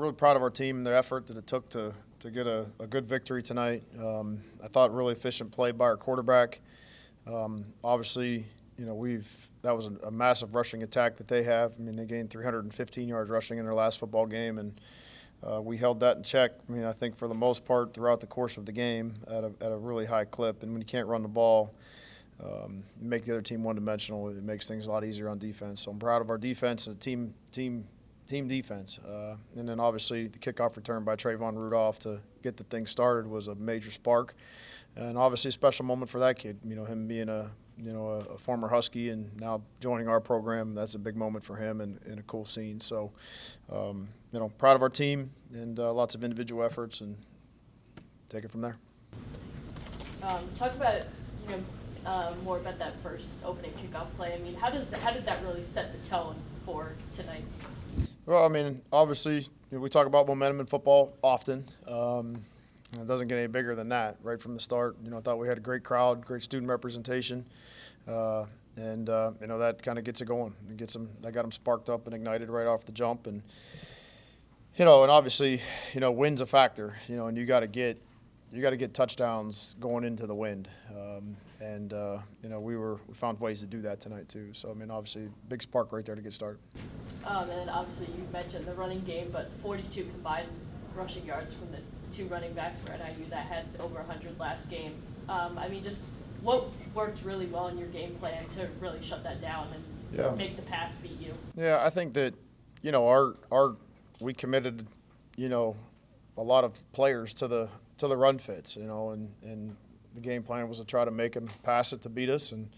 really proud of our team and the effort that it took to get a good victory tonight. I thought really efficient play by our quarterback. Obviously, that was a massive rushing attack that they have. I mean, they gained 315 yards rushing in their last football game, and we held that in check. I mean, I think for the most part throughout the course of the game at a really high clip. And when you can't run the ball, make the other team one-dimensional, it makes things a lot easier on defense. So I'm proud of our defense and team defense. And then obviously the kickoff return by Trayvon Rudolph to get the thing started was a major spark. And obviously a special moment for that kid. Him being a former Husky and now joining our program, that's a big moment for him and a cool scene. So, proud of our team and lots of individual efforts, and take it from there. Talk about, more about that first opening kickoff play. I mean, how did that really set the tone for tonight? Well, I mean, obviously, we talk about momentum in football often. It doesn't get any bigger than that right from the start. I thought we had a great crowd, great student representation, and that kind of gets it going. That got them sparked up and ignited right off the jump. And and obviously, wind's a factor. And you got to get touchdowns going into the wind. We found ways to do that tonight too. So I mean, obviously, big spark right there to get started. And obviously, you mentioned the running game, but 42 combined rushing yards from the two running backs for NIU that had over 100 last game. Just what worked really well in your game plan to really shut that down and make the pass beat you? Yeah, I think that we committed a lot of players to the run fits, and the game plan was to try to make them pass it to beat us, and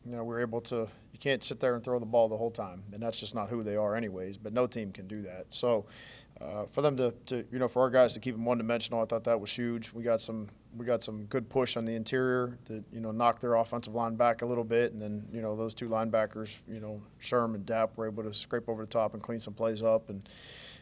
we were able to. You can't sit there and throw the ball the whole time, and that's just not who they are anyways, but no team can do that. So for them for our guys to keep them one-dimensional, I thought that was huge. We got some good push on the interior to knock their offensive line back a little bit, and then those two linebackers, Sherm and Dapp, were able to scrape over the top and clean some plays up, and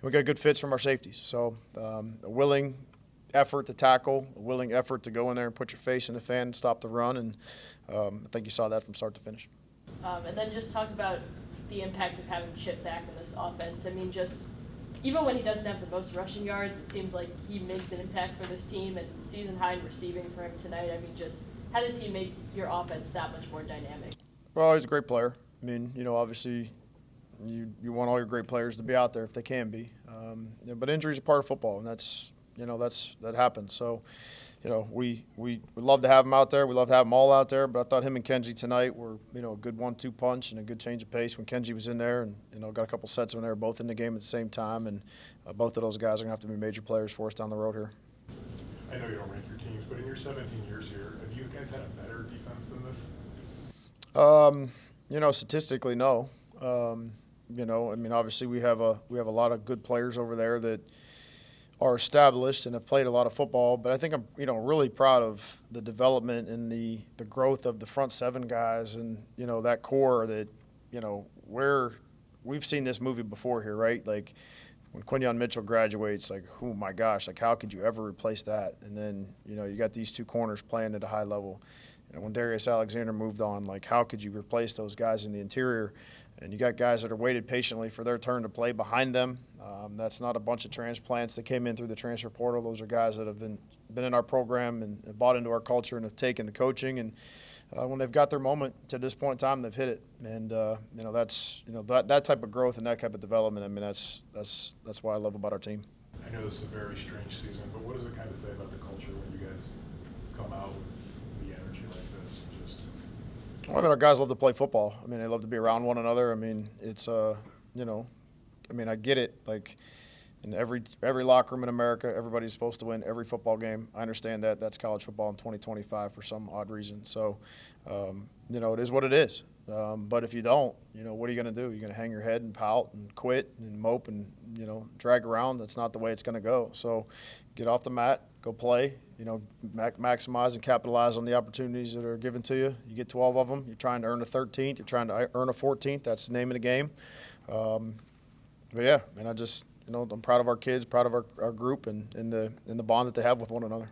we got good fits from our safeties. So a willing effort to tackle, a willing effort to go in there and put your face in the fan and stop the run, and I think you saw that from start to finish. And then just talk about the impact of having Chip back in this offense. I mean, just even when he doesn't have the most rushing yards, it seems like he makes an impact for this team, and season high in receiving for him tonight. I mean, just how does he make your offense that much more dynamic? Well, he's a great player. I mean, obviously you want all your great players to be out there if they can be. But injuries are part of football, and that happens. So, we love to have him out there. We love to have them all out there. But I thought him and Kenji tonight were, a good 1-2 punch and a good change of pace when Kenji was in there, and got a couple sets when they were both in the game at the same time. And both of those guys are gonna have to be major players for us down the road here. I know you don't rank your teams, but in your 17 years here, have you guys had a better defense than this? Statistically, no. Obviously we have a lot of good players over there that are established and have played a lot of football, but I think I'm really proud of the development and the growth of the front seven guys and that core that where we've seen this movie before here, right? Like when Quinyon Mitchell graduates, like, oh my gosh, like how could you ever replace that? And then you got these two corners playing at a high level. When Darius Alexander moved on, like how could you replace those guys in the interior? And you got guys that are waited patiently for their turn to play behind them. That's not a bunch of transplants that came in through the transfer portal. Those are guys that have been in our program and bought into our culture and have taken the coaching. And when they've got their moment to this point in time, they've hit it. And that's that type of growth and that type of development. I mean, that's what I love about our team. I know this is a very strange season, but what does it kind of say about the culture when you guys come out with the energy like this? Well, our guys love to play football. I mean, they love to be around one another. I mean, it's I get it. Like in every locker room in America, everybody's supposed to win every football game. I understand that. That's college football in 2025 for some odd reason. So, it is what it is. But if you don't, what are you going to do? You're going to hang your head and pout and quit and mope and, drag around. That's not the way it's going to go. So get off the mat, go play, maximize and capitalize on the opportunities that are given to you. You get 12 of them. You're trying to earn a 13th. You're trying to earn a 14th. That's the name of the game. But yeah, and I just, I'm proud of our kids, proud of our group and the bond that they have with one another.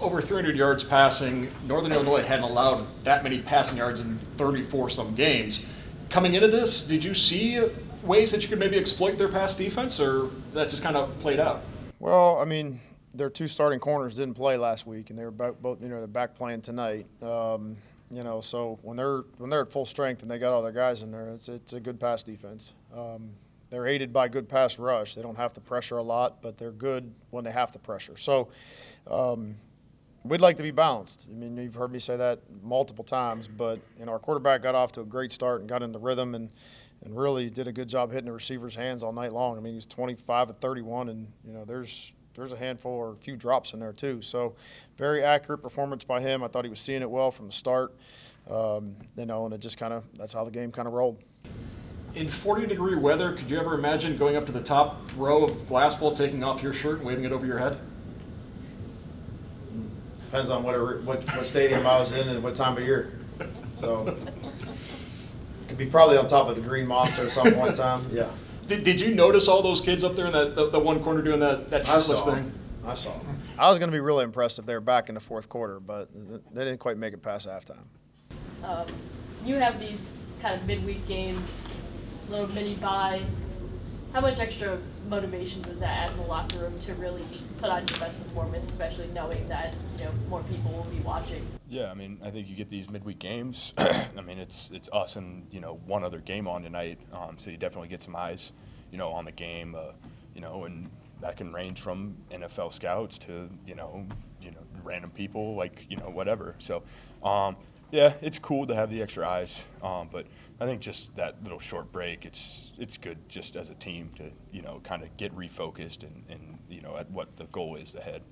Over 300 yards passing. Northern Illinois hadn't allowed that many passing yards in 34-some games. Coming into this, did you see ways that you could maybe exploit their pass defense, or that just kind of played out? Well, I mean, their two starting corners didn't play last week, and they were both they're back playing tonight. So when they're at full strength and they got all their guys in there, it's a good pass defense. They're aided by good pass rush. They don't have to pressure a lot, but they're good when they have to pressure. So we'd like to be balanced. I mean, you've heard me say that multiple times, but our quarterback got off to a great start and got into rhythm and really did a good job hitting the receivers' hands all night long. I mean, he was 25 of 31, and there's a handful or a few drops in there too. So very accurate performance by him. I thought he was seeing it well from the start, and it just that's how the game kind of rolled. In 40-degree weather, could you ever imagine going up to the top row of the glass bowl, taking off your shirt and waving it over your head? Depends on what stadium I was in and what time of year. So could be probably on top of the Green Monster at some point in time. Yeah. Did you notice all those kids up there in the one corner doing that shirtless thing? I saw them. I was going to be really impressed if they were back in the fourth quarter, but they didn't quite make it past halftime. You have these kind of midweek games, little mini bye. How much extra motivation does that add in the locker room to really put on your best performance, especially knowing that more people will be watching? Yeah, I mean, I think you get these midweek games. I mean, it's us and one other game on tonight, so you definitely get some eyes, on the game, and that can range from NFL scouts to random people like whatever. So, yeah, it's cool to have the extra eyes, but I think just that little short break, it's good just as a team to kind of get refocused and at what the goal is ahead.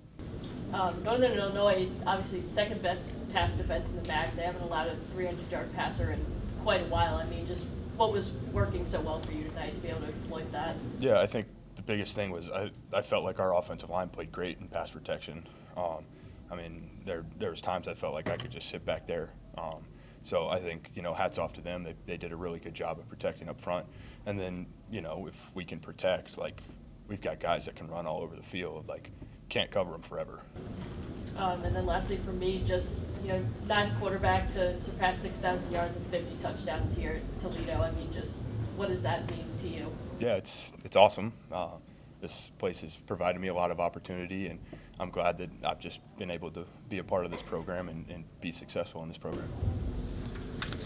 Northern Illinois, obviously second best pass defense in the MAC. They haven't allowed a 300-yard passer in quite a while. I mean, just what was working so well for you tonight to be able to exploit that? Yeah, I think the biggest thing was I felt like our offensive line played great in pass protection. I mean, there was times I felt like I could just sit back there. So I think, hats off to them. They did a really good job of protecting up front. And then, if we can protect, like, we've got guys that can run all over the field, like, can't cover them forever. And then lastly for me, just, ninth quarterback to surpass 6,000 yards and 50 touchdowns here at Toledo. I mean, just what does that mean to you? Yeah, it's awesome. This place has provided me a lot of opportunity, and I'm glad that I've just been able to be a part of this program and be successful in this program.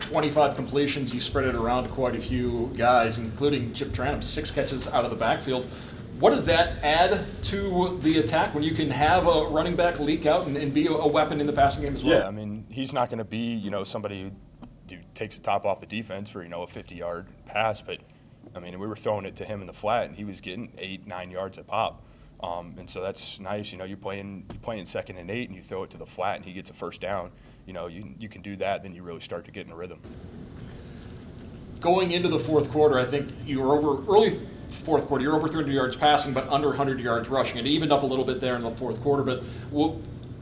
25 completions, you spread it around to quite a few guys, including Chip Tranum, 6 catches out of the backfield. What does that add to the attack when you can have a running back leak out and be a weapon in the passing game as well? Yeah, I mean, he's not going to be, somebody who takes the top off the defense for, a 50-yard pass, but, I mean, we were throwing it to him in the flat, and he was getting 8-9 yards a pop. And so that's nice. You're playing 2nd and 8, and you throw it to the flat, and he gets a first down. You can do that, then you really start to get in a rhythm. Going into the fourth quarter, I think you were early fourth quarter, you're over 300 yards passing, but under 100 yards rushing. It evened up a little bit there in the fourth quarter, but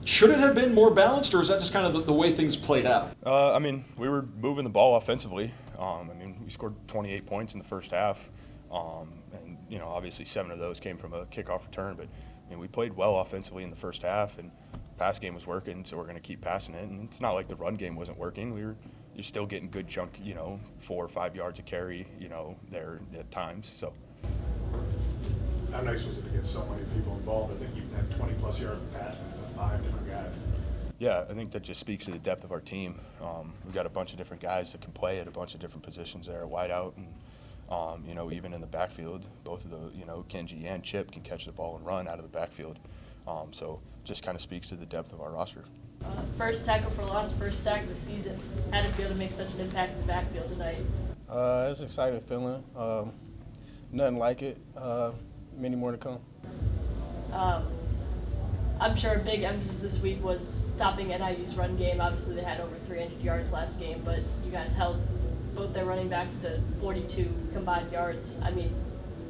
should it have been more balanced, or is that just kind of the way things played out? I mean, we were moving the ball offensively. I mean, we scored 28 points in the first half, and obviously 7 of those came from a kickoff return. But I mean, we played well offensively in the first half, and pass game was working, so we're going to keep passing it. And it's not like the run game wasn't working. You're still getting good chunk, 4 or 5 yards a carry, there at times. So. How nice was it to get so many people involved? I think you had 20-plus yard passes to 5 different guys. Yeah, I think that just speaks to the depth of our team. We've got a bunch of different guys that can play at a bunch of different positions there, wide out, and even in the backfield, both of the Kenji and Chip can catch the ball and run out of the backfield. So just kind of speaks to the depth of our roster. First tackle for loss, first sack of the season. How did it feel to make such an impact in the backfield tonight? It's an exciting feeling. Nothing like it. Many more to come. I'm sure a big emphasis this week was stopping NIU's run game. Obviously, they had over 300 yards last game, but you guys held both their running backs to 42 combined yards. I mean,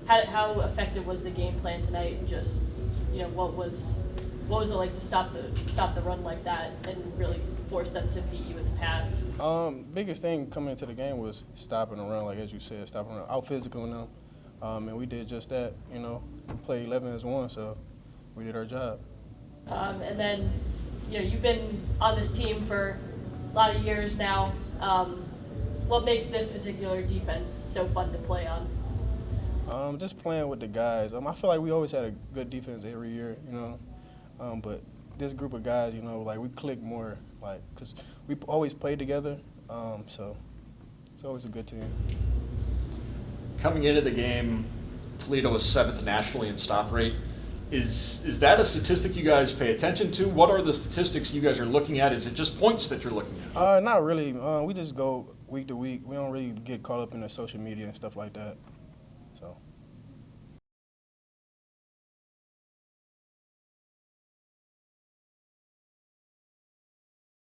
how effective was the game plan tonight? And just, what was it like to stop the run like that and really force them to beat you with the pass? Biggest thing coming into the game was stopping the run, like as you said, stopping the run, out physical them. And we did just that, play 11 as one, so we did our job. And then, you've been on this team for a lot of years now. What makes this particular defense so fun to play on? Just playing with the guys. I feel like we always had a good defense every year, you know. But this group of guys, you know, like we click more, like, because we always played together. So it's always a good team. Coming into the game, Toledo was 7th nationally in stop rate. Is that a statistic you guys pay attention to? What are the statistics you guys are looking at? Is it just points that you're looking at? Not really. We just go week to week. We don't really get caught up in the social media and stuff like that.